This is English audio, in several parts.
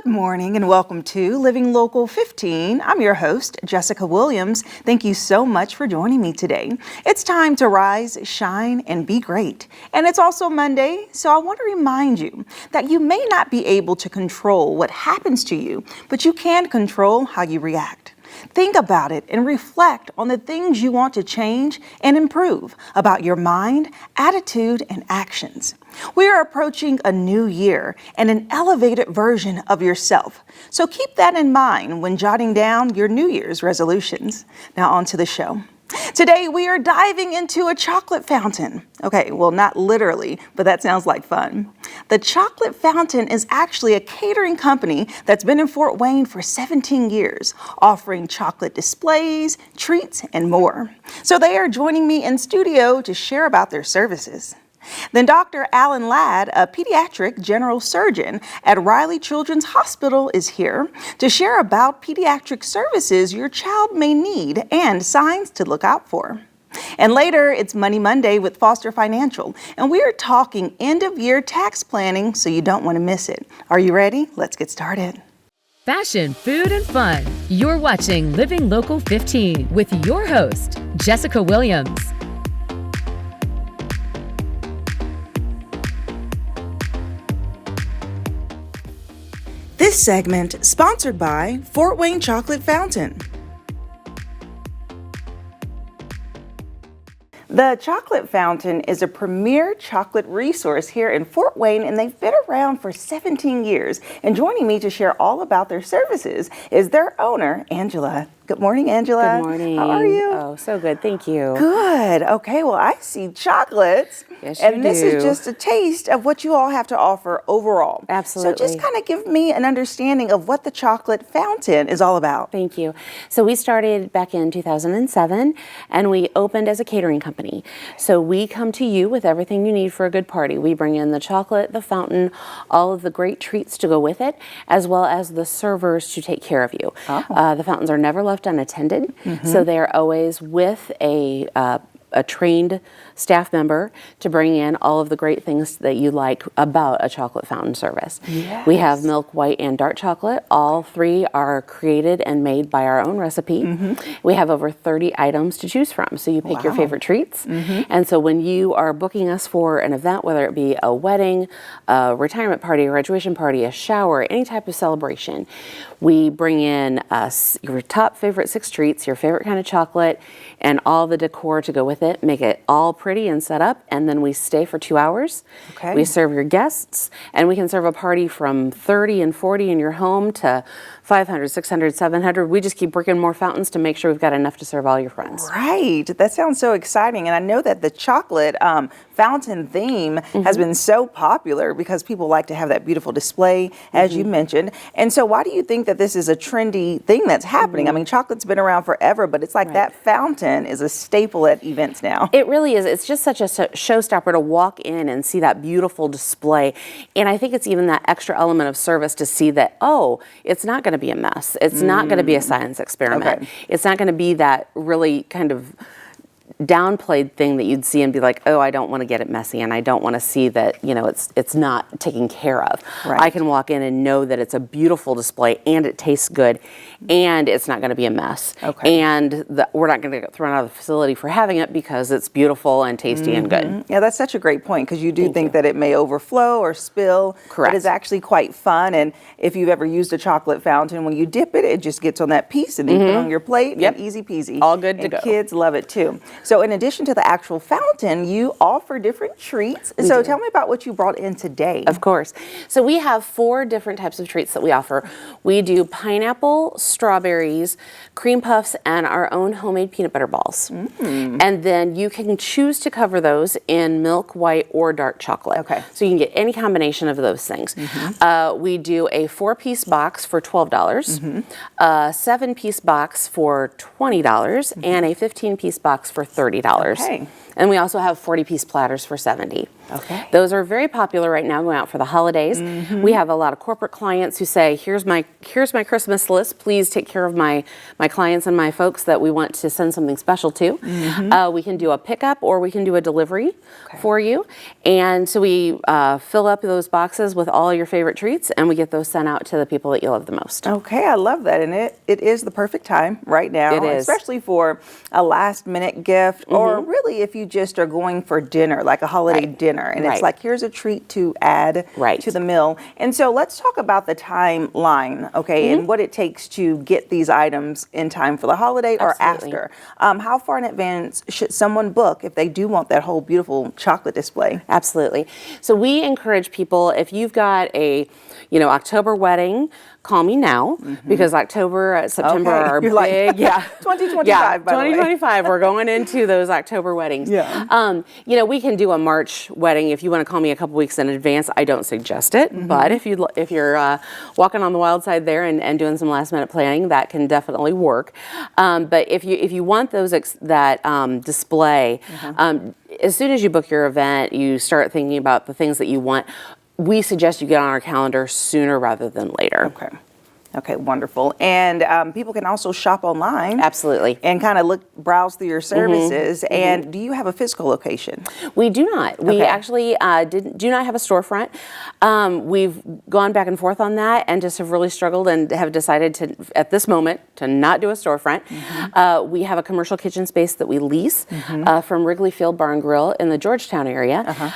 Good morning and welcome to Living Local 15. I'm your host, Jessica Williams. Thank you so much for joining me today. It's time to rise, shine, and be great. And it's also Monday, so I want to remind you that you may not be able to control what happens to you, but you can control how you react. Think about it and reflect on the things you want to change and improve about your mind, attitude, and actions. We are approaching a new year and an elevated version of yourself. So keep that in mind when jotting down your New Year's resolutions. Now on to the show. Today we are diving into a chocolate fountain. Okay, well, not literally, but that sounds like fun. The Chocolate Fountain is actually a catering company that's been in Fort Wayne for 17 years, offering chocolate displays, treats, and more. So they are joining me in studio to share about their services. Then Dr. Alan Ladd, a Pediatric General Surgeon at Riley Children's Hospital, is here to share about pediatric services your child may need and signs to look out for. And later, it's Money Monday with Foster Financial, and we are talking end-of-year tax planning, so you don't want to miss it. Are you ready? Let's get started. Fashion, food, and fun. You're watching Living Local 15 with your host, Jessica Williams. This segment sponsored by Fort Wayne Chocolate Fountain. The Chocolate Fountain is a premier chocolate resource here in Fort Wayne, and they've been around for 17 years. And joining me to share all about their services is their owner, Angela. Good morning, Angela. Good morning. How are you? Oh, so good. Thank you. Good. Okay, well, I see chocolates. Yes, and this is just a taste of what you all have to offer overall. Absolutely. So just kind of give me an understanding of what the Chocolate Fountain is all about. Thank you. So we started back in 2007, and we opened as a catering company. So we come to you with everything you need for a good party. We bring in the chocolate, the fountain, all of the great treats to go with it, as well as the servers to take care of you. Oh. The fountains are never left unattended, so they are always with a trained staff member to bring in all of the great things that you like about a chocolate fountain service. Yes. We have milk, white, and dark chocolate. All three are created and made by our own recipe. We have over 30 items to choose from, so you pick your favorite treats. And so when you are booking us for an event, whether it be a wedding, a retirement party, a graduation party, a shower, any type of celebration, we bring in your top favorite 6 treats, your favorite kind of chocolate, and all the decor to go with it, make it all pretty and set up, and then we stay for 2 hours. Okay. We serve your guests, and we can serve a party from 30 and 40 in your home to 500, 600, 700. We just keep bringing more fountains to make sure we've got enough to serve all your friends. Right. That sounds so exciting. And I know that the chocolate fountain theme has been so popular because people like to have that beautiful display, as you mentioned. And so why do you think that this is a trendy thing that's happening? I mean, chocolate's been around forever, but it's like that fountain is a staple at events now. It really is. It's just such a showstopper to walk in and see that beautiful display. And I think it's even that extra element of service to see that, oh, it's not going to be a mess. It's not going to be a science experiment. Okay. It's not going to be that really kind of downplayed thing that you'd see and be like, oh, I don't want to get it messy, and I don't want to see that, you know, it's not taken care of. Right. I can walk in and know that it's a beautiful display and it tastes good and it's not going to be a mess. Okay. And we're not going to get thrown out of the facility for having it because it's beautiful and tasty and good. Yeah, that's such a great point because you do think that it may overflow or spill. Correct. But it's actually quite fun. And if you've ever used a chocolate fountain, when you dip it, it just gets on that piece and you put it on your plate. Yep. And easy peasy. All good to go. Kids love it too. So in addition to the actual fountain, you offer different treats. So tell me about what you brought in today. Of course. So we have 4 different types of treats that we offer. We do pineapple, strawberries, cream puffs, and our own homemade peanut butter balls. And then you can choose to cover those in milk, white, or dark chocolate. Okay. So you can get any combination of those things. We do a 4-piece box for $12, a 7-piece box for $20, and a 15-piece box for $30. Okay. And we also have 40-piece platters for $70. Okay. Those are very popular right now going out for the holidays. We have a lot of corporate clients who say, here's my Christmas list. Please take care of my clients and my folks that we want to send something special to. We can do a pickup or we can do a delivery for you. And so we fill up those boxes with all your favorite treats and we get those sent out to the people that you love the most. Okay, I love that. And it is the perfect time right now. It is. Especially for a last minute gift or really if you just are going for dinner, like a holiday dinner. And it's like, here's a treat to add to the meal. And so let's talk about the timeline, okay, and what it takes to get these items in time for the holiday or after. How far in advance should someone book if they do want that whole beautiful chocolate display? Absolutely. So we encourage people, if you've got a, October wedding, call me now because October, September are big. 2025, by the way. 2025, we're going into those October weddings. We can do a March wedding if you want to call me a couple weeks in advance. I don't suggest it, but if you're walking on the wild side there and doing some last minute planning, that can definitely work. But if you want those that display, as soon as you book your event, you start thinking about the things that you want. We suggest you get on our calendar sooner rather than later. Okay, wonderful. And people can also shop online. Absolutely. And kind of browse through your services. And do you have a physical location? We do not. We actually do not have a storefront. We've gone back and forth on that and just have really struggled and have decided to, at this moment, to not do a storefront. We have a commercial kitchen space that we lease from Wrigley Field Bar and Grill in the Georgetown area.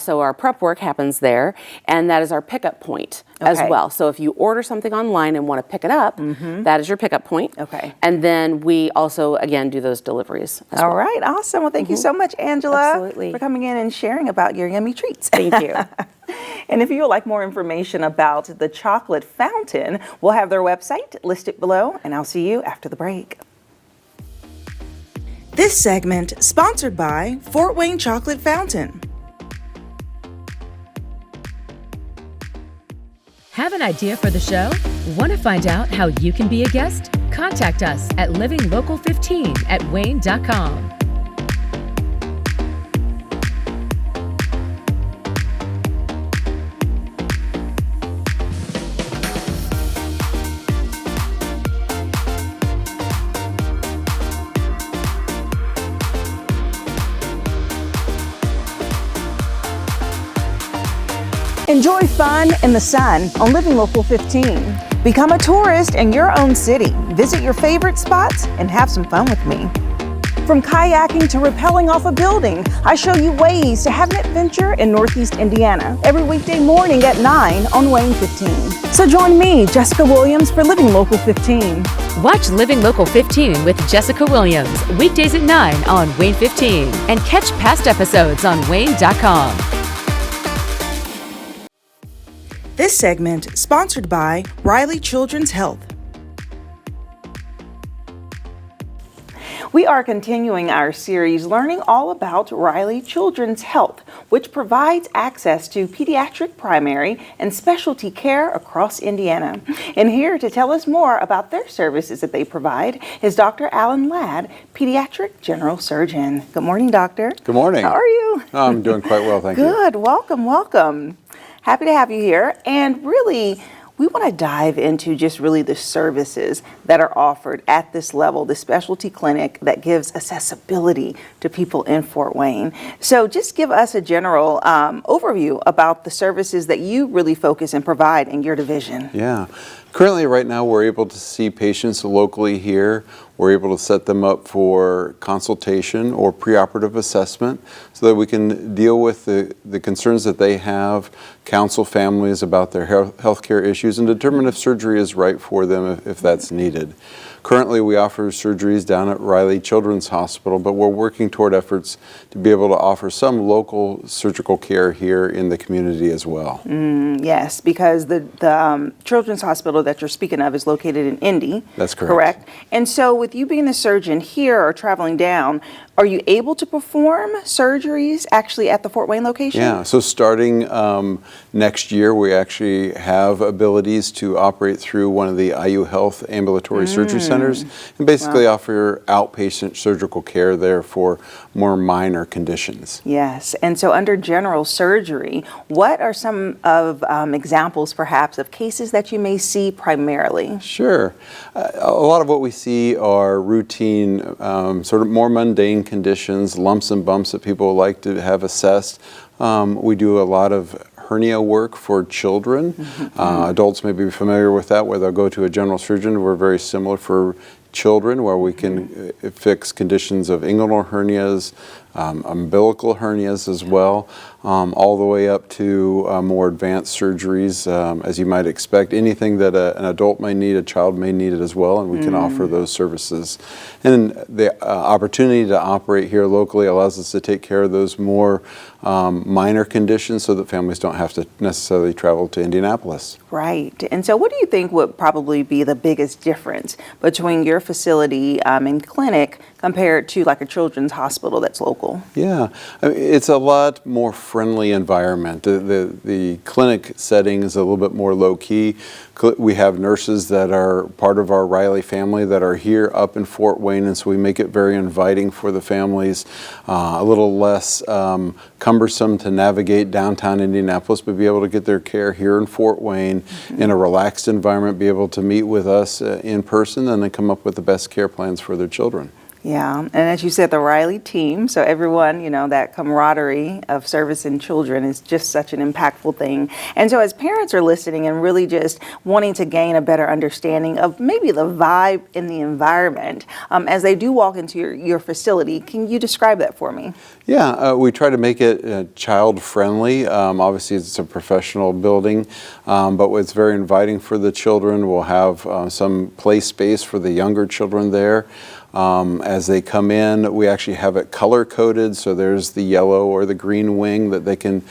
So our prep work happens there, and that is our pickup point as well. So if you order something online and want to pick it up, that is your pickup point. And then we also, again, do those deliveries as well. All right, awesome. Well, thank you so much, Angela, Absolutely. for coming in and sharing about your yummy treats. Thank you. And if you would like more information about the chocolate fountain, we'll have their website listed below, and I'll see you after the break. This segment sponsored by Fort Wayne Chocolate Fountain. Have an idea for the show? Want to find out how you can be a guest? Contact us at livinglocal15@wayne.com. Enjoy fun in the sun on Living Local 15. Become a tourist in your own city. Visit your favorite spots and have some fun with me. From kayaking to rappelling off a building, I show you ways to have an adventure in Northeast Indiana every weekday morning at 9 on Wayne 15. So join me, Jessica Williams, for Living Local 15. Watch Living Local 15 with Jessica Williams weekdays at 9 on Wayne 15 and catch past episodes on wayne.com. This segment sponsored by Riley Children's Health. We are continuing our series learning all about Riley Children's Health, which provides access to pediatric primary and specialty care across Indiana. And here to tell us more about their services that they provide is Dr. Alan Ladd, Pediatric General Surgeon. Good morning, Doctor. Good morning. How are you? I'm doing quite well, thank you. Good. Welcome, welcome. Happy to have you here. And really, we want to dive into just really the services that are offered at this level, the specialty clinic that gives accessibility to people in Fort Wayne. So just give us a general overview about the services that you really focus and provide in your division. Yeah. Currently, right now, we're able to see patients locally here. We're able to set them up for consultation or preoperative assessment so that we can deal with the concerns that they have, counsel families about their healthcare issues, and determine if surgery is right for them if that's needed. Currently, we offer surgeries down at Riley Children's Hospital, but we're working toward efforts to be able to offer some local surgical care here in the community as well. Yes, because the Children's Hospital that you're speaking of is located in Indy. That's correct. Correct. And so with you being a surgeon here or traveling down, Are you able to perform surgeries actually at the Fort Wayne location? Yeah, so starting next year, we actually have abilities to operate through one of the IU Health ambulatory surgery centers and basically offer outpatient surgical care there for more minor conditions. Yes, and so under general surgery, what are some of examples perhaps of cases that you may see primarily? Sure. A lot of what we see are routine, sort of more mundane conditions, lumps and bumps that people like to have assessed. We do a lot of hernia work for children. Adults may be familiar with that, where they'll go to a general surgeon. We're very similar for children, where we can fix conditions of inguinal hernias, umbilical hernias as well, all the way up to more advanced surgeries, as you might expect. Anything that an adult may need, a child may need it as well, and we can offer those services. And the opportunity to operate here locally allows us to take care of those more minor conditions so that families don't have to necessarily travel to Indianapolis. Right. And so what do you think would probably be the biggest difference between your facility and clinic compared to like a children's hospital that's local? Yeah, I mean, it's a lot more friendly environment. The clinic setting is a little bit more low-key. We have nurses that are part of our Riley family that are here up in Fort Wayne, and so we make it very inviting for the families, a little less cumbersome to navigate downtown Indianapolis, but be able to get their care here in Fort Wayne in a relaxed environment, be able to meet with us in person, and then come up with the best care plans for their children. Yeah, and as you said, the Riley team, so everyone, you know, that camaraderie of servicing children is just such an impactful thing. And so as parents are listening and really just wanting to gain a better understanding of maybe the vibe in the environment, as they do walk into your facility, can you describe that for me? Yeah, we try to make it child-friendly. Obviously, it's a professional building, but it's very inviting for the children. We'll have some play space for the younger children there. As they come in, we actually have it color-coded, so there's the yellow or the green wing that they can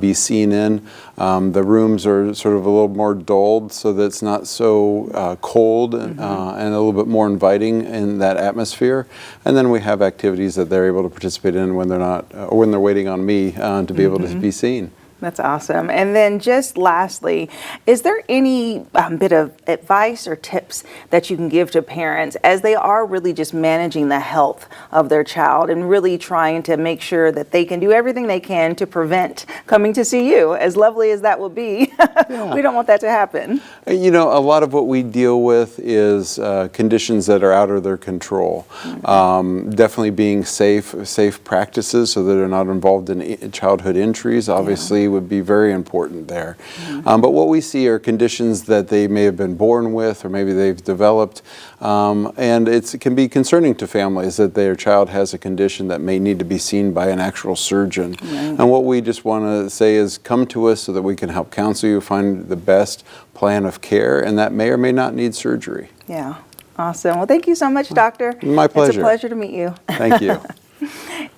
be seen in. The rooms are sort of a little more dulled so that it's not so cold and a little bit more inviting in that atmosphere. And then we have activities that they're able to participate in when they're not, or when they're waiting on me to be able to be seen. That's awesome. And then just lastly, is there any bit of advice or tips that you can give to parents as they are really just managing the health of their child and really trying to make sure that they can do everything they can to prevent coming to see you, as lovely as that would be? We don't want that to happen. You know, a lot of what we deal with is conditions that are out of their control. Definitely being safe practices so that they're not involved in childhood injuries, obviously, would be very important there. But what we see are conditions that they may have been born with or maybe they've developed, and it can be concerning to families that their child has a condition that may need to be seen by an actual surgeon. And what we just want to say is come to us so that we can help counsel you, find the best plan of care, and that may or may not need surgery. Yeah, awesome. Well, thank you so much, Doctor. My pleasure. It's a pleasure to meet you. Thank you.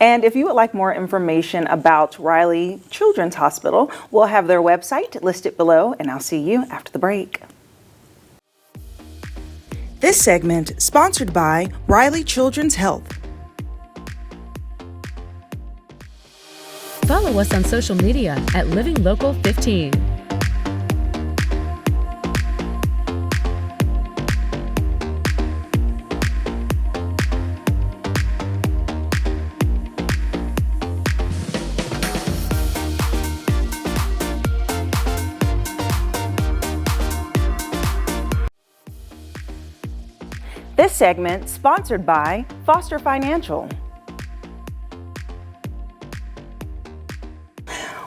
And if you would like more information about Riley Children's Hospital, we'll have their website listed below, and I'll see you after the break. This segment sponsored by Riley Children's Health. Follow us on social media at Living Local 15. This segment sponsored by Foster Financial.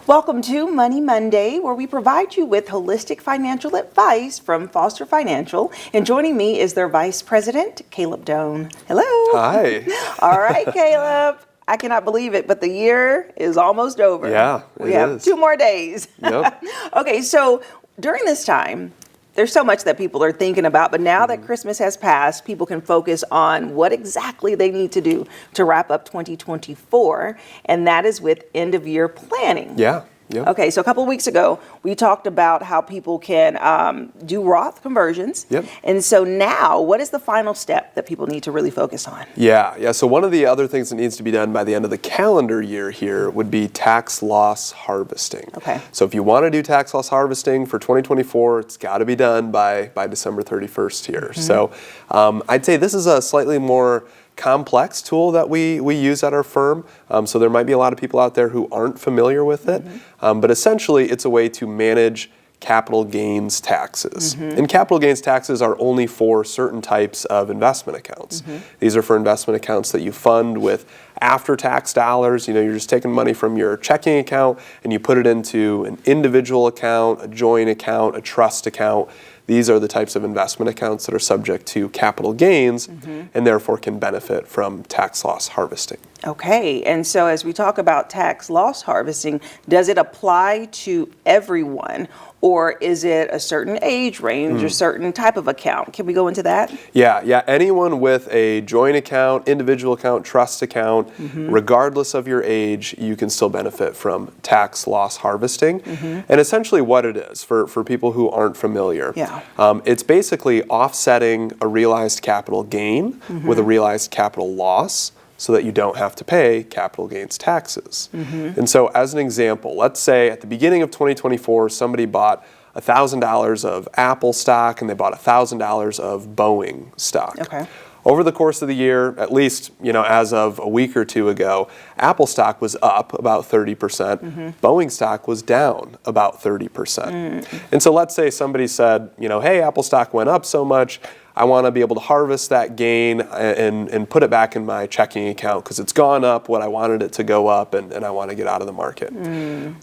Welcome to Money Monday, where we provide you with holistic financial advice from Foster Financial. And joining me is their Vice President, Caleb Doan. Hello. Hi. All right, Caleb. I cannot believe it, but the year is almost over. Yeah, we have 2 more days. Yep. Okay, so during this time, there's so much that people are thinking about, but now that Christmas has passed, people can focus on what exactly they need to do to wrap up 2024, and that is with end-of-year planning. Yeah. Yep. Okay, so a couple of weeks ago, we talked about how people can do Roth conversions. Yep. And so now, what is the final step that people need to really focus on? Yeah. So one of the other things that needs to be done by the end of the calendar year here would be tax loss harvesting. Okay. So if you want to do tax loss harvesting for 2024, it's got to be done by December 31st here. So I'd say this is a slightly more complex tool that we use at our firm. So there might be a lot of people out there who aren't familiar with it. But essentially, it's a way to manage capital gains taxes. And capital gains taxes are only for certain types of investment accounts. These are for investment accounts that you fund with after-tax dollars. You're just taking money from your checking account and you put it into an individual account, a joint account, a trust account. These are the types of investment accounts that are subject to capital gains and therefore can benefit from tax loss harvesting. Okay, and so as we talk about tax loss harvesting, does it apply to everyone, or is it a certain age range or certain type of account? Can we go into that? Yeah. Anyone with a joint account, individual account, trust account, regardless of your age, you can still benefit from tax loss harvesting. And essentially what it is, for people who aren't familiar, it's basically offsetting a realized capital gain with a realized capital loss, so that you don't have to pay capital gains taxes. And so as an example, let's say at the beginning of 2024, somebody bought $1,000 of Apple stock and they bought $1,000 of Boeing stock. Okay. Over the course of the year, at least as of a week or two ago, Apple stock was up about 30%. Boeing stock was down about 30%. And so let's say somebody said, hey, Apple stock went up so much, I want to be able to harvest that gain and put it back in my checking account because it's gone up what I wanted it to go up and I want to get out of the market.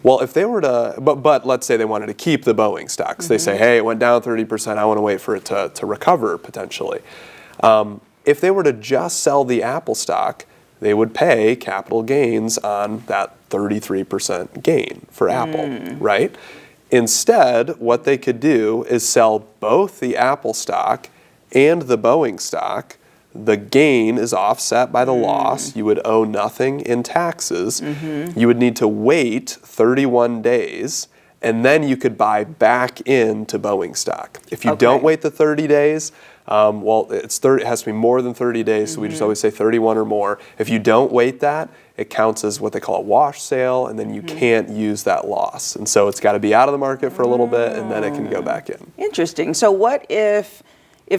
Well, if they were to, but let's say they wanted to keep the Boeing stocks. They say, hey, it went down 30%, I want to wait for it to recover potentially. If they were to just sell the Apple stock, they would pay capital gains on that 33% gain for Apple, right? Instead, what they could do is sell both the Apple stock and the Boeing stock. The gain is offset by the loss. You would owe nothing in taxes. You would need to wait 31 days, and then you could buy back into Boeing stock. If you don't wait the 30 days, it has to be more than 30 days, so we just always say 31 or more. If you don't wait that, it counts as what they call a wash sale, and then you can't use that loss. And so it's got to be out of the market for a little bit, and then it can go back in. Interesting. So what if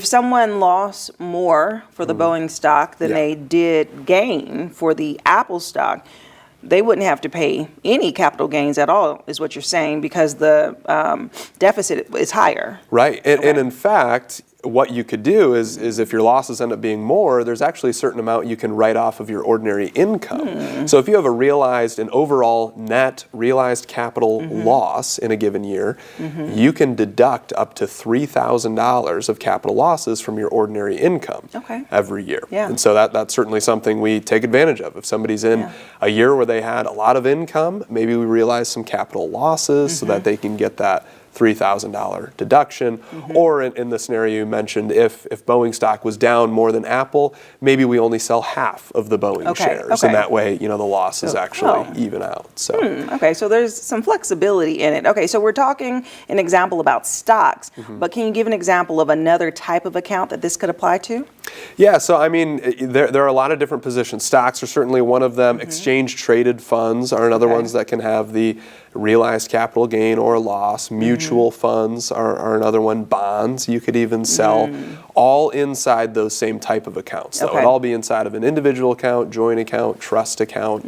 someone lost more for the Boeing stock than they did gain for the Apple stock? They wouldn't have to pay any capital gains at all, is what you're saying, because the deficit is higher. Right. And in fact, what you could do is if your losses end up being more, there's actually a certain amount you can write off of your ordinary income. So if you have an overall net realized capital loss in a given year, you can deduct up to $3,000 of capital losses from your ordinary income every year. And so that's certainly something we take advantage of. If somebody's in a year where they had a lot of income, maybe we realize some capital losses so that they can get that $3,000 deduction. Or in the scenario you mentioned, if Boeing stock was down more than Apple, maybe we only sell half of the Boeing shares. And that way, the losses actually even out. So. Okay, so there's some flexibility in it. Okay, so we're talking an example about stocks, but can you give an example of another type of account that this could apply to? Yeah, so there are a lot of different positions. Stocks are certainly one of them. Exchange-traded funds are another ones that can have the realized capital gain or loss. Mutual funds are another one. Bonds you could even sell, all inside those same type of accounts. So it'd all be inside of an individual account, joint account, trust account.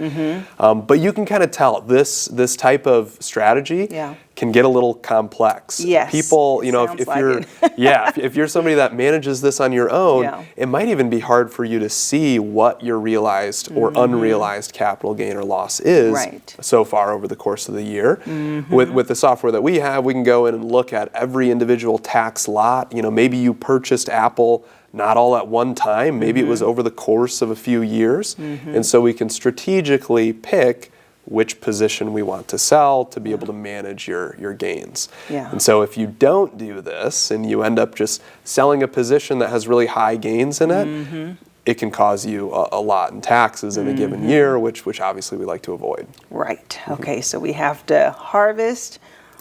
But you can kind of tell this type of strategy can get a little complex. Yes. People, if you're somebody that manages this on your own, it might even be hard for you to see what your realized or unrealized capital gain or loss is so far over the course of the year. With the software that we have, we can go in and look at every individual tax lot. Maybe you purchased Apple not all at one time. Maybe it was over the course of a few years. And so we can strategically pick which position we want to sell to be able to manage your gains. And so if you don't do this and you end up just selling a position that has really high gains in it, it can cause you a lot in taxes in a given year, which obviously we like to avoid. Right. Okay, so we have to harvest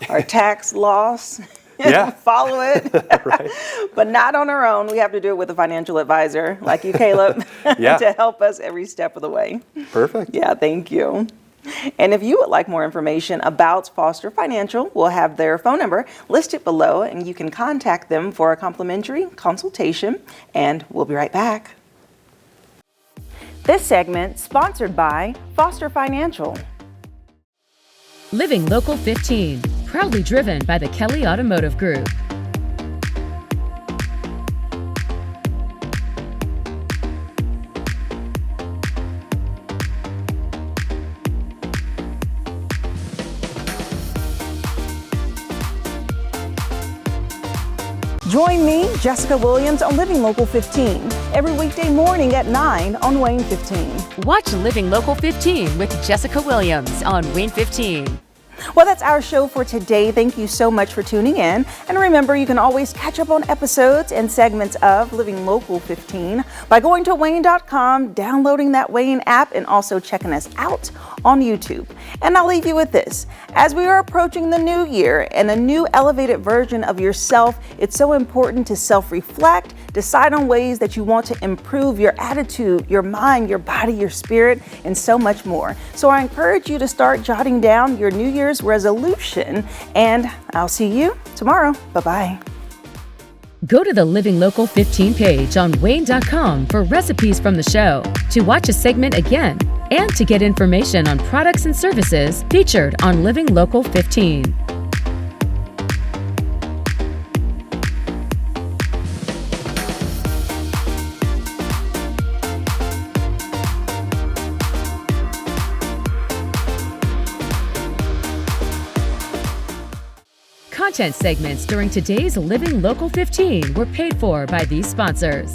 our tax loss. Yeah. Follow it, Right. but not on our own. We have to do it with a financial advisor like you, Caleb, Yeah. to help us every step of the way. Perfect. Yeah, thank you. And if you would like more information about Foster Financial, we'll have their phone number listed below, and you can contact them for a complimentary consultation, and we'll be right back. This segment sponsored by Foster Financial. Living Local 15, proudly driven by the Kelly Automotive Group. Join me, Jessica Williams, on Living Local 15 every weekday morning at 9 on WANE 15. Watch Living Local 15 with Jessica Williams on WANE 15. Well, that's our show for today. Thank you so much for tuning in. And remember, you can always catch up on episodes and segments of Living Local 15 by going to WANE.com, downloading that WANE app, and also checking us out on YouTube. And I'll leave you with this. As we are approaching the new year and a new elevated version of yourself, it's so important to self-reflect, decide on ways that you want to improve your attitude, your mind, your body, your spirit, and so much more. So I encourage you to start jotting down your New Year's resolution, and I'll see you tomorrow. Bye-bye. Go to the Living Local 15 page on WANE.com for recipes from the show, to watch a segment again, and to get information on products and services featured on Living Local 15. Content segments during today's Living Local 15 were paid for by these sponsors.